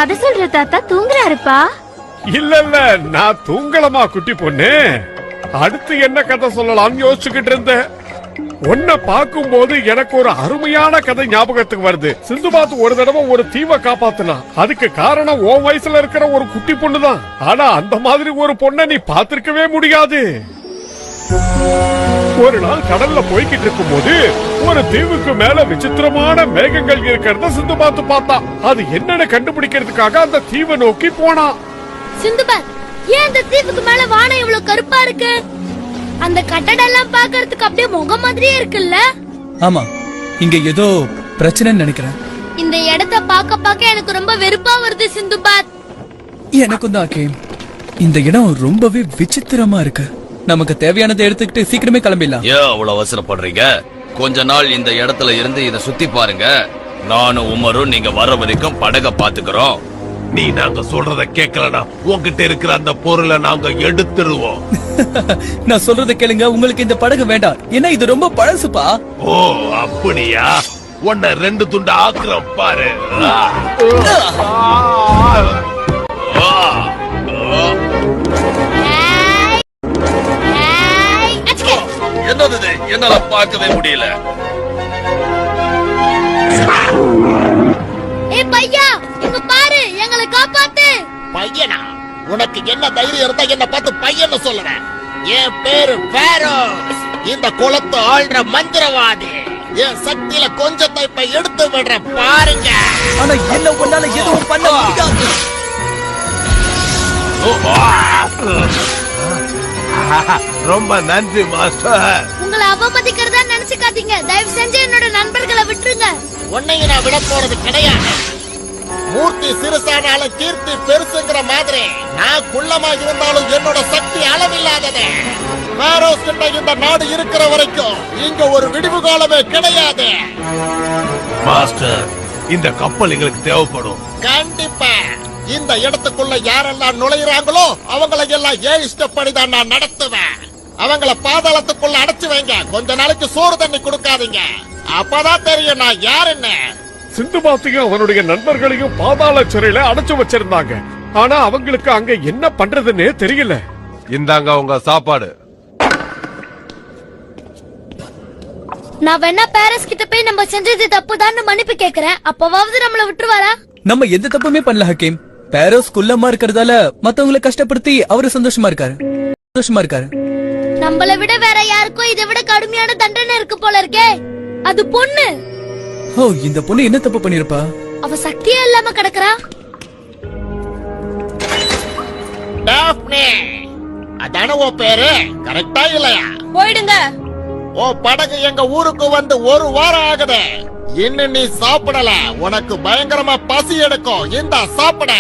கதை சொல்ற தாத்தா தூங்குறாருப்பா. இல்ல நான் தூங்கலமா குட்டி பொண்ணு. அடுத்து என்ன கதை சொல்லலாம்னு யோசிச்சுக்கிட்டு இருந்தேன். உன்னை பார்க்கும் போது எனக்கு ஒரு அருமையான கதை ஞாபகத்துக்கு வருது. சிந்துபாத் ஒரு தடவை ஒரு தீவை காப்பாத்தினா. அதுக்கு காரணம் உன் வயசுல இருக்கிற ஒரு குட்டி பொண்ணுதான். ஆனா அந்த மாதிரி ஒரு பொண்ணை நீ பார்த்திருக்கவே முடியாது. ஒரு நாள் கடல்ல போய்கிட்டு இருக்கும் போது ஒரு தீவுக்கு மேல விசித்திரமான மேகங்கள் இருக்கிறத சிந்துபாத் பார்த்தா. அது என்னன்னு கண்டுபிடிக்கிறதுக்காக அந்த தீவை நோக்கி போனா. சிந்துபாத், ஏன் அந்த தீவுக்கு மேல வானம் இவ்வளவு கருப்பா இருக்கு? அந்த கட்டடம் எல்லாம் பாக்குறதுக்கு அப்படியே முகம் மாதிரியே இருக்குல்ல? ஆமா, இங்க ஏதோ பிரச்சனைன்னு நினைக்கிறேன். இந்த இடத்த பாக்க எனக்கு ரொம்ப வெறுப்பா வருது சிந்துபாத். எனக்கும் தான் கேம். இந்த இடம் ரொம்பவே விசித்திரமா இருக்கு. நமக்கு தேவையானதை எடுத்துக்கிட்டு சீக்கிரமே கிளம்பிடலாம். ஏன் அவ்வளவு அவசரப்படுறீங்க? கொஞ்ச நாள் இந்த இடத்துல இருந்து இத சுத்தி பாருங்க. நானும் உமரும் நீங்க வர வரைக்கும் படக பாத்துக்கிறோம். நீ நாங்க சொல்றத கேட்கலனா உங்ககிட்ட இருக்கிற அந்த பொருளை நாங்க எடுத்துருவோம். நான் சொல்றத கேளுங்க, உங்களுக்கு இந்த படகு வேண்டாம். ஏன்னா இது ரொம்ப பழசுப்பா. ஓ அப்படியா? உன்னை 2 துண்டு ஆக்குறோம் பாரு. என்னது? என்னால பார்க்கவே முடியல. ஏய் பையா, இங்க பாரு, எங்களை காப்பாத்து. பையனா? உனக்கு என்ன தைரியம் இருந்தா என்ன பார்த்து பையன்னு சொல்லுறேன்? என் பேரு பேரோஸ். இந்த குளத்தை ஆள்ற மந்திரவாதி. என் சக்தியில கொஞ்சத்தை இப்ப எடுத்து விடுற பாருங்க. ஆனா என்ன உன்னால எதுவும் பண்ண முடியாது. ரொம்ப நன்றி மாஸ்டர். உங்களை அவமதிக்கிறதா நினைச்சுக்காதீங்க. தயவு செஞ்சு என்னோட நண்பர்களை விட்டுருங்க. உன்னையும் நான் விட போறது கிடையாது. மூர்த்தி சிறுசானாலும் கீர்த்தி பெருசுங்கிற மாதிரி நான் குள்ளமா இருந்தாலும் என்னோட சக்தி அளவில்லாதது. பேரோஸ் கிட்ட இந்த நாடு இருக்கிற வரைக்கும் இங்க ஒரு விடிவு காலமே கிடையாது. மாஸ்டர், இந்த கப்பல் எங்களுக்கு தேவைப்படும். கண்டிப்பா. இந்த இடத்துக்குள்ள யாரெல்லாம் நுழையிறாங்களோ அவங்களை எல்லாம் ஏன் இஷ்டப்படிதான் நான் நடத்துவேன். அவங்கள பாதாளத்துக்குள்ள அடைச்சு வைங்க. கொஞ்ச நாளைக்கு சோறு தண்ணி கொடுக்காதீங்க. அப்பதான் தெரியும் நான் யாருன்னு. சிந்துபாத்தையும் அவனுடைய நண்பர்களையும் பாதாள சிறையில அடைச்சு வச்சிருந்தாங்க. ஆனா அவங்களுக்கு அங்க என்ன பண்றதுன்னே தெரியல. இந்தாங்க உங்க சாப்பாடு. நான் வேணா பேரஸ் கிட்ட போய் நம்ம செஞ்சது தப்புதான்னு மன்னிப்பு கேக்குறேன். அப்பவாவது நம்மள விட்டுருவாரா? நம்ம எந்த தப்புமே பண்ணல ஹக்கீம். பேரோஸ் குள்ளமா இருக்கிறதால மத்தவங்களை கஷ்டப்படுத்தி அவரு சந்தோஷமா இருக்காரு. நம்மள விட வேற யாருக்கும் இதை விட கடுமையான தண்டனை இருக்கு போல இருக்கே. அது பொண்ணு. ஓ, இந்த பொண்ணு என்ன தப்பு பண்ணிருப்பா? அவ சக்தியே இல்லாம கிடக்குறா. டாஃப்னே, அதான உன் பேரு? கரெக்டா இல்லையா? போயிடுங்க. ஓ படகு எங்க ஊருக்கு வந்து 1 வாரம் ஆகுது. இன்னும் நீ சாப்பிடல. உனக்கு பயங்கரமா பசி எடுக்கும். இந்த சாப்பிட.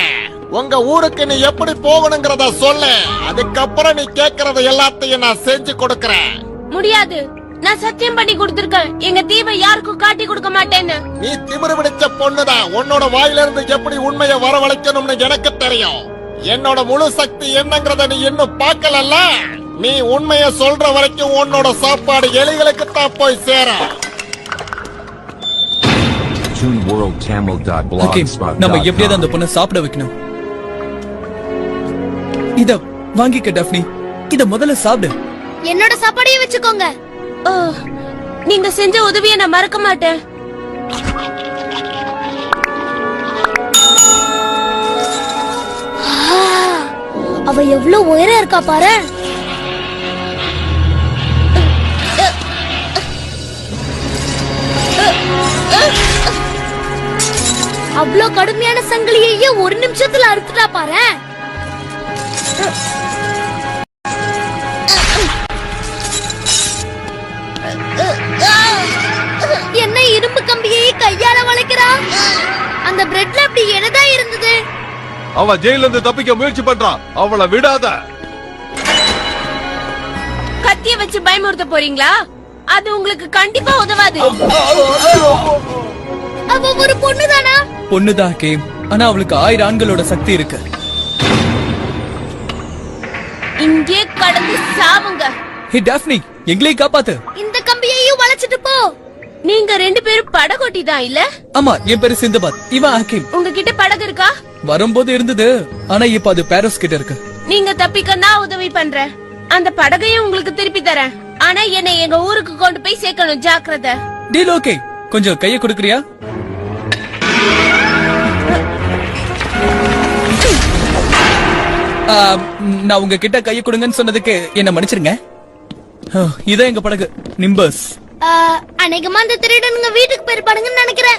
உங்க ஊருக்கு நீ எப்படி போகணுங்கிறத சொல்லு. அதுக்கப்புறம் நீ கேக்குறத எல்லாத்தையும் நான் செஞ்சு கொடுக்கறேன். முடியாது. நான் சத்தியம் பண்ணி கொடுத்திருக்கேன். எங்க தீவை யாருக்கும் காட்டி கொடுக்க மாட்டேன்னு. நீ திமிரு பிடிச்ச பொண்ணுதான். உன்னோட வாயிலிருந்து எப்படி உண்மையை வரவழைக்கணும்னு எனக்கு தெரியும். என்னோட முழு சக்தி என்னங்கறத நீ இன்னும் பார்க்கலல்ல. நீ உண்மையை சொல்ற வரைக்கும் உன்னோட சாப்பாடு எலிகளுக்கு தான் போய் சேரும். நம்ம எப்படியாவது அந்த பொண்ணை சாப்பிட வைக்கணும். இத வாங்கிக்க டஃப்னி. இத முதல்ல சாப்பிடு. என்னோட சாப்பாடையே வச்சுக்கோங்க. நீங்க செஞ்ச உதவியை நான் மறக்க மாட்டேன். அவ எவ்வளவு உயரம் இருக்கா பாரு. அவ்வளவு கடுமையான சங்கிலியையே 1 நிமிஷத்துல அறுத்துட்டா பாரு. என்ன இரும்பு கம்பியை கையால வளைக்கிறா? அந்த பிரெட்ல அப்படி என்னதான் இருந்தது? அவ ஜெயில இருந்து தப்பிக்க முயற்சி பண்றான். அவளை விடாத. கத்திய வச்சு பயமுறுத்த போறீங்களா? அது உங்களுக்கு கண்டிப்பா உதவாது. அவ ஒரு பொண்ணுதானா? பொண்ணுதான் கேம். ஆனா அவளுக்கு 1000 ஆண்களோட சக்தி இருக்கு. இங்கே கடந்து சாவுங்க. ஹே டாஃப்னி, எங்களையும் காப்பாத்து. இந்த கம்பியையும் வளைச்சிட்டு போ. நீங்க 2 பேரும் படகோட்டி தான் இல்ல? ஆமா, என் பேரு சிந்துபாத், இவன் ஹக்கீம். உங்ககிட்ட படகு இருக்கா? வரும்போது இருந்தது, ஆனா இப்ப அது பாரஸ் கிட்ட இருக்கு. நீங்க தப்பிக்க நான் உதவி பண்றேன். அந்த படகையும் உங்களுக்கு திருப்பி தரேன். ஆனா என்னை எங்க ஊருக்கு கொண்டு போய் சேர்க்கணும், ஜாக்கிரதை. Deal okay. கொஞ்சம் கைய கொடுக்கறியா? நான் உங்ககிட்ட கைய கொடுங்கன்னு சொன்னதுக்கு என்ன மன்னிச்சிருங்க. இதான் எங்க படகு நிம்பஸ். அநேகமா அந்த திருடனுங்க வீட்டுக்கு போயிருப்பானுங்கன்னு நினைக்கிறேன்.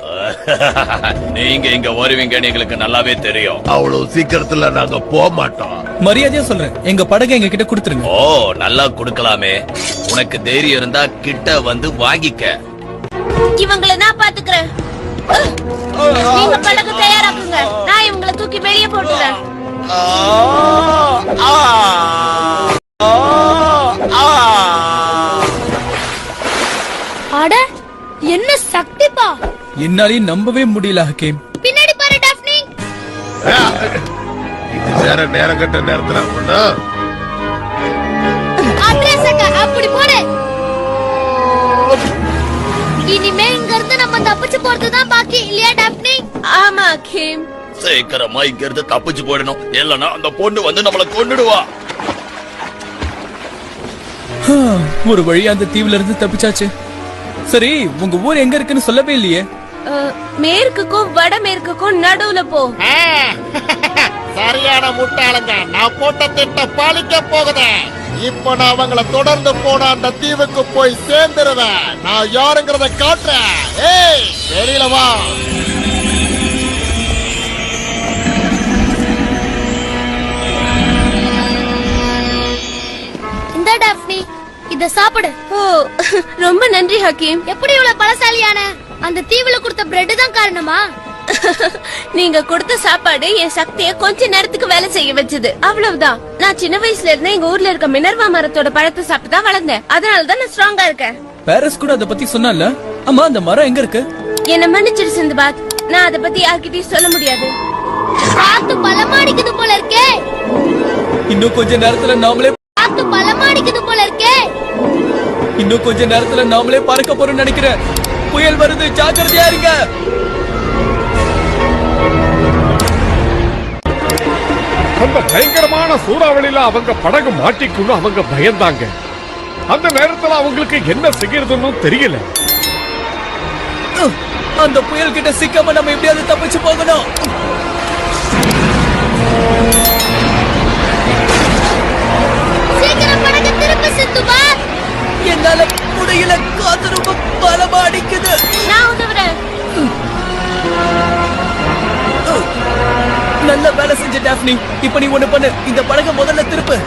நீங்க இங்க வருவீங்கன்னு எங்களுக்கு நல்லாவே தெரியும். அவ்வளவு சீக்கிரத்துல நாங்க போக மாட்டோம். மரியாதையா சொல்றேன், எங்க படகை எங்க கிட்ட கொடுத்துருங்க. ஓ, நல்லா கொடுக்கலாமே. உனக்கு தைரியம் இருந்தா கிட்ட வந்து வாங்கிக்க. இவங்களை நான் பாத்துக்கிறேன். நீங்க படகு தயாராக்குங்க, நான் இவங்களை தூக்கி வெளியே போட்டுறேன். அட, என்ன சக்திப்பா! என்னாலையும் நம்பவே முடியல ஹக்கீம். பின்னாடி பாரு டாஃப்னி. இது வேற நேரம் கட்ட நேரத்துல அப்படின்னா அப்படியே சக்கா, அப்படி போடு. இனிமே இங்க இருந்து நம்ம தப்பிச்சு போறதுதான் பாக்கி, இல்லையா டாஃப்னி? ஆமா ஹக்கீம். சீக்கிரமா இங்க இருந்து தப்பிச்சு போயிடணும், இல்லன்னா அந்த பொண்ணு வந்து நம்மள கொன்னுடுவா. ஒரு வழியா அந்த தீவுல இருந்து தப்பிச்சாச்சு. சரி, உங்க ஊர் எங்க இருக்குன்னு சொல்லவே இல்லையே. மேற்குக்கும் வடமேற்குக்கும் நடுவுல போ. சரியான முட்டாளுங்க, நான் போட்ட திட்டம் பாலிக்க போகுது. இப்ப நான் அவங்கள தொடர்ந்து போன அந்த தீவுக்கு போய் சேர்ந்துருவேன். நான் யாருங்கிறத காட்டுறேன். ஏய், தெரியல வா. இந்த டாஃப்னி, இத சாப்பிடு. ஓ, ரொம்ப நன்றி ஹக்கீம். எப்படி இவ்வளவு பலசாலியான? அந்த தீவுல கொடுத்த பிரெட் தான் காரணமா? நீங்க கொடுத்த சாப்பாடு என் சக்தியை கொஞ்ச நேரத்துக்கு வேலை செய்ய வச்சது, அவ்வளவுதான். நான் சின்ன வயசுல இருந்து எங்க ஊர்ல இருக்க மினர்வா மரத்தோட பழத்தை சாப்பிட்டு தான் வளர்ந்தேன். அதனாலதான் நான் ஸ்ட்ராங்கா இருக்கேன். பாரஸ் கூட அத பத்தி சொன்னால. ஆமா, அந்த மரம் எங்க இருக்கு? என்ன மன்னிச்சிரு சிந்துபாத், நான் அத பத்தி யார்கிட்டயும் சொல்ல முடியாது. காத்து பலமாடிக்குது போல இருக்கே. இன்னும் கொஞ்ச நேரத்துல நாமளே காத்து பலமாடிக்குது போல இருக்கே. இன்னும் கொஞ்ச நேரத்துல நாமளே பறக்க போறோம்னு நினைக்கிறேன். புயல் வருது, ஜாக்கிரதையா இருங்க. அந்த பயங்கரமான சூறாவளியில அவங்க படகு மாட்டிக்கணும், அவங்க பயந்தாங்க. அந்த நேரத்துல அவங்களுக்கு என்ன செய்யறதுன்னு தெரியல. அந்த புயல் கிட்ட சிக்காம நம்ம எப்படியாவது தப்பிச்சு போகணும். சீக்கிரம் படகு திருப்பி சிந்துபாத். என்னால முடியல, காத்து ரொம்ப பலமா அடிக்குது. நான் உதவுறேன். நல்ல வேலை செஞ்ச டாஃப்னி. இப்ப நீ ஒண்ணு பண்ணு, இந்த படகை முதல்ல திருப்பு.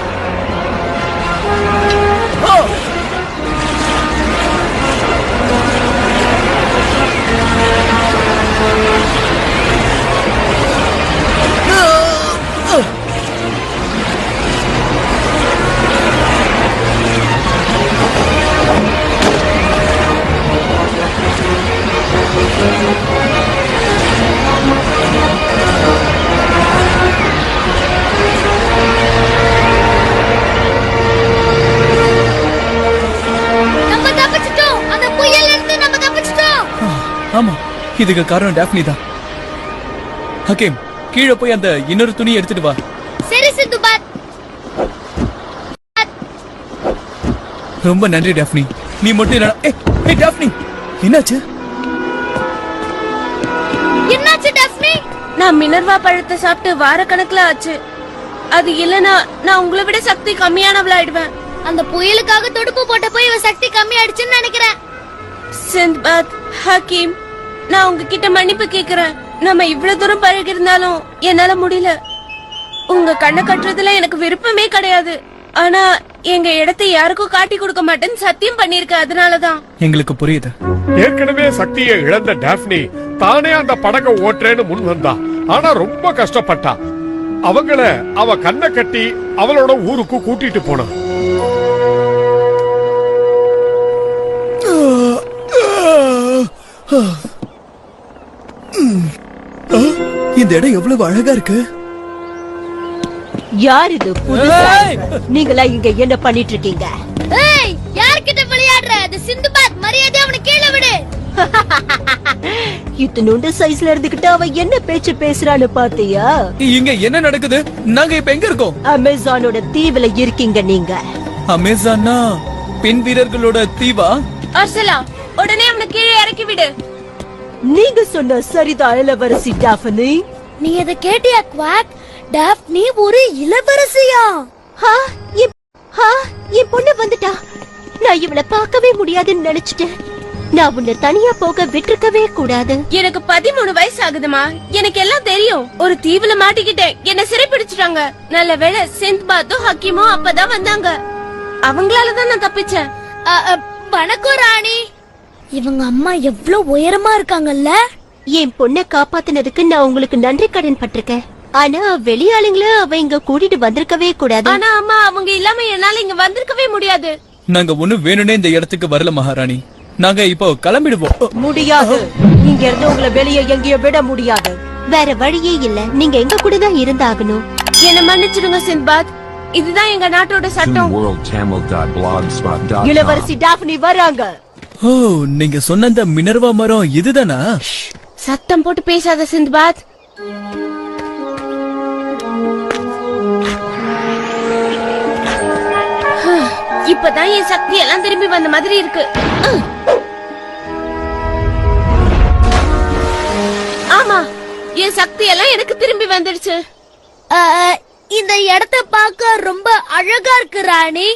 நம்ம தப்பிச்சிட்டோம். அந்த புயல்ல இருந்து நம்ம தப்பிச்சிட்டோம். ஆமா, இதுக்கு காரணம் டாஃப்னி தான். ஹக்கீம், கீழே போய் அந்த இன்னொரு துணி எடுத்துட்டு வா. சரி சிந்துபாத். ரொம்ப நன்றி டாஃப்னி. நீ மட்டும் இல்ல. ஏய் டாஃப்னி, என்னாச்சு? என்னாச்சு டாஃப்னி? நான் மினர்வா பழத்தை சாப்பிட்டு வார கணக்குல ஆச்சு. அது இல்லனா நான் உங்களை விட சக்தி கம்மியானவளாயிடுவேன். அந்த புயலுக்காக துடுப்பு போட்ட போய் இவ சக்தி கம்மி ஆயிடுச்சுன்னு நினைக்கிறேன். சிந்த்பாத், ஹக்கீம், நான் உங்ககிட்ட மன்னிப்பு கேக்குறேன். நம்ம இவ்வளவு தூரம் பழகி இருந்தாலும் என்னால முடியல. உங்க கண்ணை கட்டுறதுல எனக்கு விருப்பமே கிடையாது. ஆனா எங்க இடத்தை யாருக்கும் காட்டி கொடுக்க மாட்டேன்னு சத்தியம் பண்ணிருக்க. அதனாலதான். எங்களுக்கு புரியுது. ஏற்கனவே சக்தியை இழந்த டாஃப்னி தானே அந்த படகை ஓட்டுறேன்னு முன் வந்தா. ஆனா ரொம்ப கஷ்டப்பட்டா. அவங்கள அவ கண்ணை கட்டி அவளோட ஊருக்கு கூட்டிட்டு போனா. இந்த இடம் எவ்வளவு அழகா இருக்கு. யார் இது? புதுசா நீங்களா இங்க என்ன பண்ணிட்டு இருக்கீங்க? ஏய், யார்கிட்ட விளையாடுற? அது சிந்துபாத், மரியாதை அவனை கீழே விடு. இத்தனோண்டு சைஸ்ல இருந்துகிட்டு அவ என்ன பேச்சு பேசுறான்னு பாத்தியா? இங்க என்ன நடக்குது? நாங்க இப்ப எங்க இருக்கோம்? அமேசானோட தீவுல இருக்கீங்க நீங்க. அமேசானா பெண் வீரர்களோட தீவா? அர்சலா, உடனே அவனை கீழே இறக்கி விடு. நீங்க சொன்ன சரிதான் இளவரசி டாஃபனி. நீ இத கேட்டியா குவாக்? டாஃப்னி ஒரு இளவரசியா? என் பொண்ணு வந்துட்டா. நான் இவளை பார்க்கவே முடியாதுன்னு நினைச்சிட்டேன். நான் உன்னை தனியா போக விட்டுருக்கவே கூடாது. எனக்கு 13 வயசு ஆகுதுமா. எனக்கு எல்லாம் தெரியும். ஒரு தீவுல மாட்டிக்கிட்டேன். என்ன சிறைப்பிடிச்சிட்டாங்க. நல்ல வேளை சிந்த்பாத்தும் ஹக்கீமும் அப்பதான் வந்தாங்க. அவங்களாலதான் நான் தப்பிச்சேன். வணக்கம் ராணி. இவங்க அம்மா எவ்வளவு உயரமா இருக்காங்கல்ல. என் பொண்ணை காப்பாத்தினதுக்கு நான் உங்களுக்கு நன்றி கடன் பட்டிருக்கேன். ஆனா வெளியாளுங்கள அவ இங்க கூட்டிட்டு வந்திருக்கவே கூடாது. ஆனா அம்மா, அவங்க இல்லாம என்னால இங்க வந்திருக்கவே முடியாது. நாங்க ஒண்ணு வேணும்னே இந்த இடத்துக்கு வரல மகாராணி. நாங்க இப்போ கிளம்பிடுவோம். முடியாது. இங்க இருந்து உங்களை வெளியே எங்கேயும் விட முடியாது. வேற வழியே இல்ல. நீங்க எங்க கூட தான் இருந்தாகணும். என்ன மன்னிச்சிடுங்க சிந்த்பாத். இதுதான் எங்க நாட்டோட சட்டம். இளவரசி டாஃப்னி வராங்க. ஓ, நீங்க சொன்ன அந்த மினர்வா மரம் இதுதானா? சத்தம் போட்டு பேசாத சிந்த்பாத். இப்பதான் என் சக்தி எல்லாம் திரும்பி வந்த மாதிரி இருக்கு. ஆமா, என் சக்தி எல்லாம் எனக்கு திரும்பி வந்துடுச்சு. இந்த இடத்த பார்க்க ரொம்ப அழகா இருக்கு ராணி.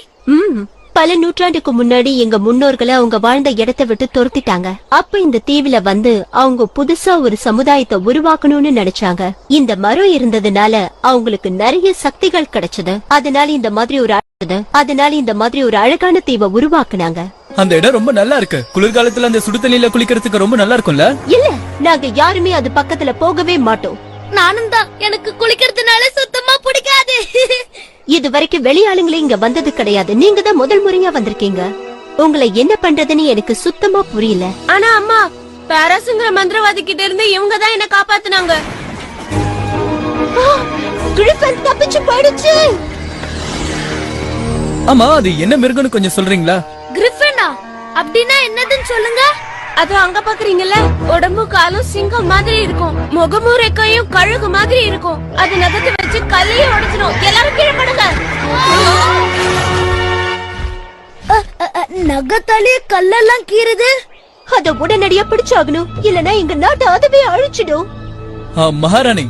பல நூற்றாண்டுக்கு முன்னாடி எங்க முன்னோர்களை அவங்க வாழ்ந்த இடத்தை விட்டு துரத்திட்டாங்க. அப்ப இந்த தீவுல வந்து அவங்க புதுசா ஒரு சமுதாயத்தை உருவாக்கணும்னு நினைச்சாங்க. இந்த மரம் இருந்ததுனால அவங்களுக்கு நிறைய சக்திகள் கிடைச்சது. அதனால இந்த மாதிரி ஒரு அழகான தீவை உருவாக்குனாங்க. அந்த இடம் ரொம்ப நல்லா இருக்கு. குளிர்காலத்துல அந்த சுடு தண்ணியில குளிக்கிறதுக்கு ரொம்ப நல்லா இருக்கும்ல? இல்ல, நாங்க யாருமே அது பக்கத்துல போகவே மாட்டோம். நானும் தான். எனக்கு குளிக்கிறதுனால சுத்தமா பிடிக்காது. இது வரைக்கும் வெளியாளுங்களே இங்க வந்தது கிடையாது. நீங்க தான் முதல் முறையா வந்திருக்கீங்க. உங்களை என்ன பண்றதுன்னு எனக்கு சுத்தமா புரியல. ஆனா அம்மா, பாராசுங்கிற மந்திரவாதி கிட்ட இருந்து இவங்க தான் என்ன காப்பாத்துனாங்க. கிரிஃபின் தப்பிச்சு போயிடுச்சு. ஆமா, அது என்ன மிருகம்னு கொஞ்சம் சொல்றீங்களா? கிரிஃபினா அப்படின்னா என்னதுன்னு சொல்லுங்க. அது அங்க பாக்குறீங்கல்ல, உடம்பு காலும் சிங்கம் மாதிரி இருக்கும். முகமும் ரெக்கையும் கழுகு மாதிரி இருக்கும். அது நகத்தை வச்சு கல்லையே உடைச்சிடும். எல்லாரும் கீழே படுங்க. நகத்தாலே கல்லெல்லாம் கீறுது. அத உடனடியா பிடிச்சாகணும். இல்லனா எங்க நாட்டை அதுவே அழிச்சிடும். மகாராணி,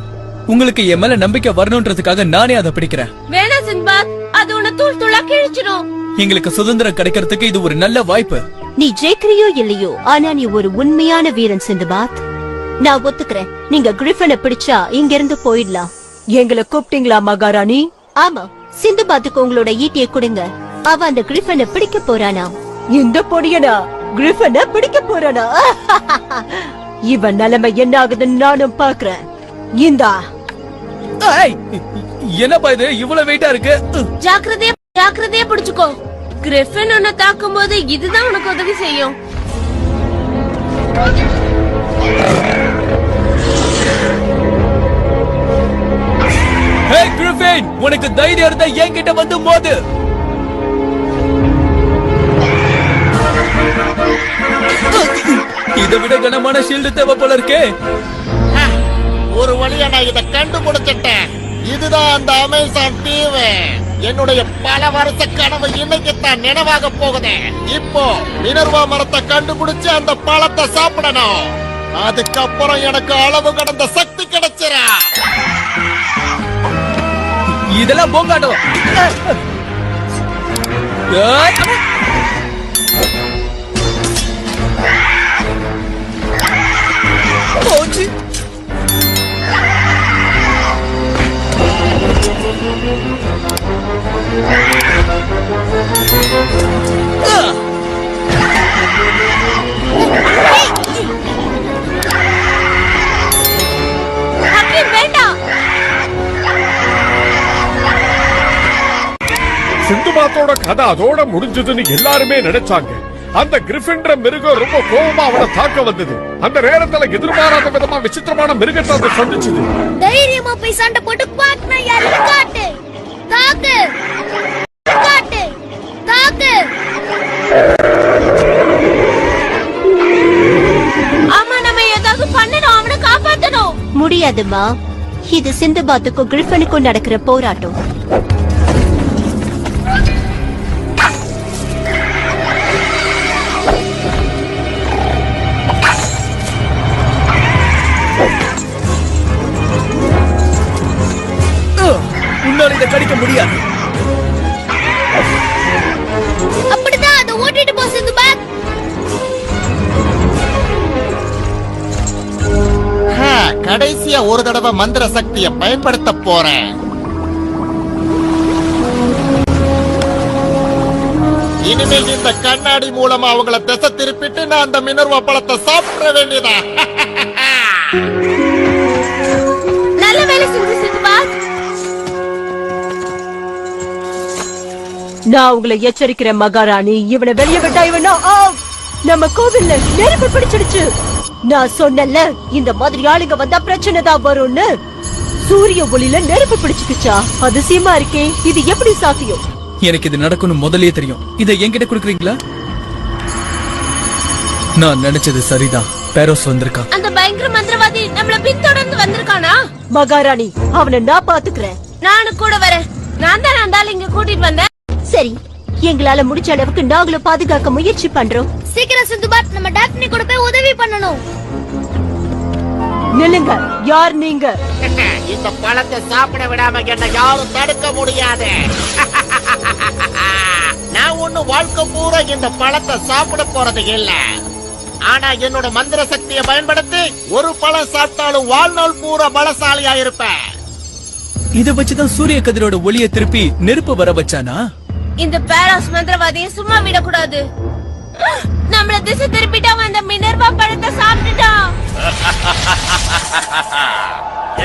உங்களுக்கு என் மேல நம்பிக்கை வரணும்ன்றதுக்காக நானே அதை பிடிக்கிறேன். வேணா சிந்த்பாத், அது உன்னை தூள் தூளா கிழிச்சிடும். எங்களுக்கு சுதந்திரம் கிடைக்கிறதுக்கு இது ஒரு நல்ல வாய்ப்பு. நீ ஜெயிக்கிறியோ இல்லையோ, ஆனா நீ ஒரு உண்மையான வீரன் சிந்துபாத். நான் ஒத்துக்கிறேன். நீங்க கிரிஃபினை பிடிச்சா இங்க இருந்து போயிடலாம். எங்களை கூப்பிட்டீங்களா மகாராணி? ஆமா, சிந்துபாத்துக்கு உங்களோட ஈட்டியை கொடுங்க. அவ அந்த கிரிஃபினை பிடிக்க போறானா? இந்த பொடியனா கிரிஃபினை பிடிக்க போறானா? இவன் நிலைமை என்ன ஆகுதுன்னு நானும் பாக்குறேன். இந்தா. என்னப்பா இது இவ்வளவு வெயிட்டா இருக்கு? ஜாக்கிரதையா பிடிச்சுக்கோ. கிரிஃபின் உன்னை தாக்கும் போது இதுதான் உனக்கு உதவி செய்யும். கிரிஃபின், உனக்கு தைரியம் இருந்தா என்கிட்ட வந்து மோது. இதை விட கனமான ஷீல்டு தேவை போல இருக்கே. ஒரு வழியா நான் இதை கண்டுபிடிச்சிட்டேன். இதுதான் அந்த அமேசான் தீவு. என்னுடைய பல வருஷ கனவு இன்னைக்குத்தான் நினைவாக போகுது. இப்போ மினர்வா மரத்தை கண்டுபிடிச்சு அந்த பழத்தை சாப்பிடணும். அதுக்கப்புறம் எனக்கு அளவு கடந்த சக்தி கிடைச்சிரா. இதெல்லாம் போங்காட்டம். போச்சு. சிந்துபாத்தோட கதை அதோட முடிஞ்சதுன்னு எல்லாருமே நினைச்சாங்க. அந்த கிரிஃபின்ற மிருகம் ரொம்ப கோபமா அவனை தாக்க வந்தது. அந்த நேரத்துல எதிர்பாராத விதமா விசித்திரமான மிருகத்தை அதை சந்திச்சது. தைரியமா போய் சண்டை போட்டு குவாக்னா யாருக்கு காட்டு. தாக்கு காட்டு. தாக்கு. கிடையாதுமா. இது சிந்துபாத்துக்கும் கிரிஃபனுக்கும் நடக்கிற போராட்டம். உன்னால இதை கடிக்க முடியாது. அப்படிதான் அதை ஓட்டிட்டு போ சிந்துபாத். கடைசியா ஒரு தடவை மந்திர சக்தியை பயன்படுத்த போறேன். இனிமேல் இந்த கண்ணாடி மூலமா அவங்கள திசை திருப்பிட்டு நான் அந்த மினர்வா பழத்தை சாப்பிட வேண்டியதா. நல்ல வேலை செஞ்சு சிந்துபாத். நான் உங்களை எச்சரிக்கிறேன் மகாராணி. இவனை வெளியே விட்டா இவனா நம்ம கோவில்ல நெருப்பு பிடிச்சிடுச்சு. நான் சொன்னல இந்த மாதிரி ஆளுங்க வந்தா பிரச்சனை தான் வரும்னு. சூரிய ஒளியில நெருப்பு பிடிச்சுக்குச்சா? அதிசயமா இருக்கே, இது எப்படி சாத்தியம்? எனக்கு இது நடக்கும்னு முதல்லயே தெரியும். இதை என்கிட்ட கொடுக்குறீங்களா? நான் நினைச்சது சரிதான். பேரோஸ் வந்திருக்கா. அந்த பயங்கர மந்திரவாதி நம்மள பின்தொடர்ந்து வந்திருக்கானா? மகாராணி, அவனை நான் பாத்துக்கிறேன். நானும் கூட வரேன். நான் தான் அந்த ஆளு இங்க கூட்டிட்டு வந்தேன். சரி, எங்களால முடிஞ்ச அளவுக்கு நாங்களும் பாதுகாக்க முயற்சி பண்றோம். சீக்கிரம் சிந்துபாத், நம்ம டாப்னி கூட போய் உதவி பண்ணணும். நில்லுங்க, யார் நீங்க? இந்த பழத்தை சாப்பிட விடாம என்ன யாரும் தடுக்க முடியாது. நான் ஒண்ணு வாழ்க்கை பூரா இந்த பழத்தை சாப்பிட போறது இல்ல. ஆனா என்னோட மந்திர சக்தியை பயன்படுத்தி ஒரு பழம் சாப்பிட்டாலும் வாழ்நாள் பூரா பலசாலியா இருப்பேன். இத வச்சுதான் சூரிய கதிரோட ஒளியை திருப்பி நெருப்பு வர வச்சானா? இந்த பேராஸ் மந்திரவாதியை சும்மா விடக்கூடாது. நம்மள திசை திருப்பிட்டு அவன் அந்த மினர்வா பழத்தை சாப்பிட்டுட்டான்.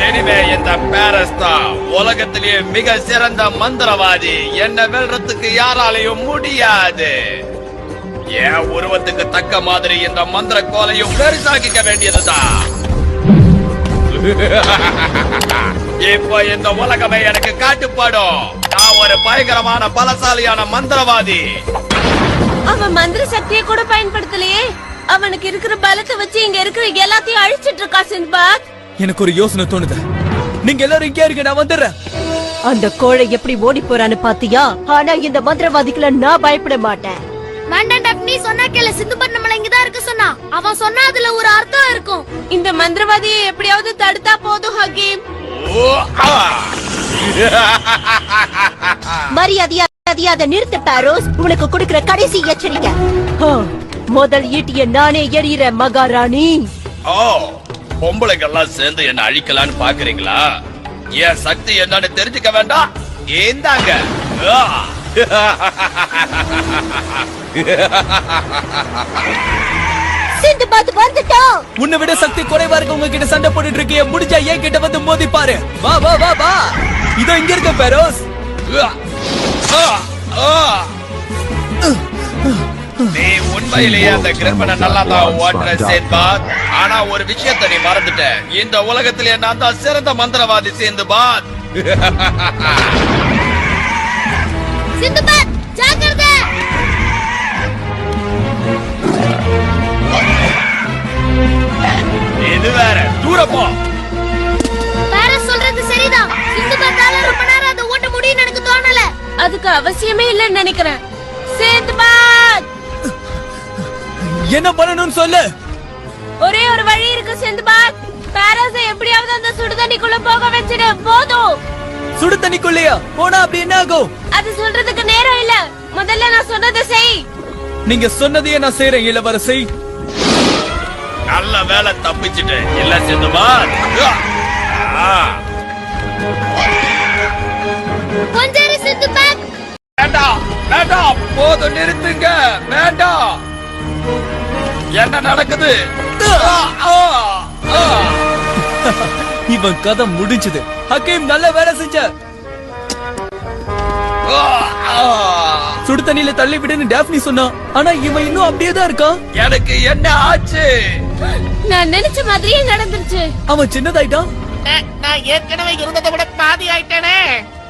இனிமே இந்த பாரஸ் தான் உலகத்திலேயே மிக சிறந்த மந்திரவாதி. என்ன வெல்றதுக்கு யாராலையும் முடியாது. என் உருவத்துக்கு தக்க மாதிரி இந்த மந்திர கோலையும் பெருசாக்கிக்க வேண்டியதுதான். இப்போ இந்த உலகமே எனக்கு காட்டுப்படும். நான் ஒரு பயங்கரமான பலசாலியான மந்திரவாதி. அவன் மந்திர சக்தியை கூட பயன்படுத்தலையே. அவனுக்கு இருக்கிற பலத்தை வச்சு இங்க இருக்கிற எல்லாத்தையும் அழிச்சிட்டு இருக்கா சிந்துபாத். எனக்கு ஒரு யோசனை தோணுது. நீங்க எல்லாரும் இங்கே இருங்க, நான் வந்துடுறேன். அந்த கோழை எப்படி ஓடி போறான்னு பாத்தியா? ஆனா இந்த மந்திரவாதிகளை நான் பயப்பட மாட்டேன். வேண்டாம் டாப்னி, சொன்னா கேளு. சிந்துபாத் நம்மள இங்கதான் இருக்க சொன்னா. அவன் சொன்னா அதுல ஒரு அர்த்தம் இருக்கும். இந்த மந்திரவாதியை எப்படியாவது தடுத்தா போதும் ஹக்கீம். மரியாதையா அதை நிறுத்த பேரோஸ். உனக்கு கொடுக்கிற கடைசி எச்சரிக்கை. முதல் ஈட்டிய நானே எறிகிற மகாராணி. ஓ, பொம்பளைங்கெல்லாம் சேர்ந்து என்ன அழிக்கலான்னு பாக்குறீங்களா? என் சக்தி என்னன்னு தெரிஞ்சுக்க வேண்டாம். ஏந்தாங்க. சிந்துபாத் வந்துட்டான். உன்னை விட சக்தி குறைவா இருக்க உங்க கிட்ட சண்டை போட்டுட்டு இருக்கிய. முடிஞ்சா என் கிட்ட வந்து மோதி பாரு. வா வா வா வா. இதோ இங்க இருக்க பேரோஸ். நீ உண்மையிலேயே அந்த கிரிப்பனை நல்லா தான் ஓட்டுற சிந்துபாத். ஆனா ஒரு விஷயத்தை நீ மறந்துட்ட. இந்த உலகத்திலே நான் தான் சிறந்த மந்திரவாதி சிந்துபாத். சிந்துபாத், ஜாக்கிரதை. இது வேற, தூர போ. பேரஸ் சொல்றது சரிதான். சிந்துபாத்தால ரொம்ப நேரம் அதை ஓட்ட முடியும்னு எனக்கு தோணல. அதுக்கு அவசியமே இல்லைன்னு நினைக்கிறேன். சிந்துபாத், என்ன பண்ணணும்னு சொல்லு. ஒரே ஒரு வழி இருக்கு சிந்துபாத். பேராஸை எப்படியாவது அந்த சுடுதண்ணிக்குள்ள போக வச்சிடு. போதும். சுடு தண்ணிக்குள்ளையா போனா அப்படி என்ன ஆகும்? அது சொல்றதுக்கு நேரம் இல்ல. முதல்ல நான் சொன்னதை செய். நீங்க சொன்னதையே நான் செய்றேன் இளவரசி. நல்ல வேலை தப்பிச்சுட்டு இல்ல சிந்துபாத். கொஞ்சம் சிந்துபாத். வேண்டாம் வேண்டாம், போதும், நிறுத்துங்க. வேண்டாம். என்ன நடக்குது? இவன் கதை முடிஞ்சது. ஹக்கீம் நல்ல வேலை செஞ்ச. சுடு தண்ணியில தள்ளி விடுன்னு டாப்னி சொன்னா. ஆனா இவன் இன்னும் அப்படியே தான் இருக்கான். எனக்கு என்ன ஆச்சு? நான் நினைச்ச மாதிரியே நடந்துருச்சு. அவன் சின்னதாயிட்டான். நான் ஏற்கனவே இருந்ததை விட பாதி ஆயிட்டேனே.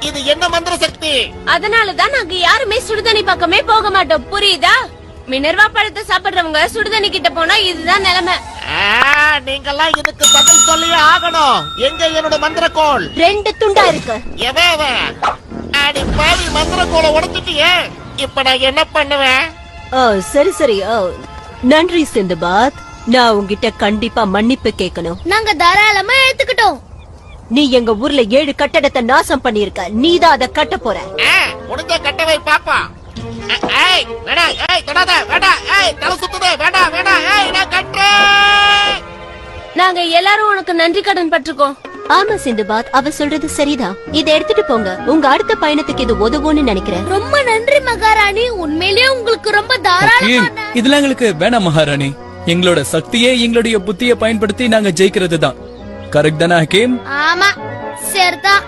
இது என்ன மந்திர சக்தி? அதனாலதான் நாங்க யாருமே சுடுதண்ணி பக்கமே போக மாட்டோம். புரியுதா? மினர்வா பழத்தை சாப்பிடுறவங்க சுடுதண்ணி கிட்ட போனா இதுதான் நிலைமை. நீங்கெல்லாம் இதுக்கு பதில் சொல்லியே ஆகணும். எங்க என்னோட மந்திரக்கோள்? 2 துண்டா இருக்கு. அடி பாவி, மந்திரக்கோளை உடைச்சிட்டியே. இப்ப நான் என்ன பண்ணுவேன்? சரி சரி. நன்றி சிந்துபாத். நான் உன்கிட்ட கண்டிப்பா மன்னிப்பு கேட்கணும். நாங்க தாராளமா எடுத்துக்கிட்டோம். நீ எங்க ஊர்ல 7 கட்டடத்தை நாசம் பண்ணிருக்க. நீதான் அதை கட்ட போற. முடிஞ்ச கட்டவை பாப்பா. நாங்க எல்லாரும் உனக்கு நன்றி கடன் பட்டிருக்கோம். ஆமா சிந்துபாத், அவ சொல்றது சரிதான். இதை எடுத்துட்டு போங்க. உங்க அடுத்த பயணத்துக்கு இது உதவும்னு நினைக்கிறேன். ரொம்ப நன்றி மகாராணி. உண்மையிலேயே உங்களுக்கு ரொம்ப தாராளமான. இதெல்லாம் எங்களுக்கு வேணாம் மகாராணி. எங்களோட சக்தியே எங்களுடைய புத்தியை பயன்படுத்தி நாங்க ஜெயிக்கிறது தான். கரெக்ட் தானே ஹக்கீம்? ஆமா, சரிதான்.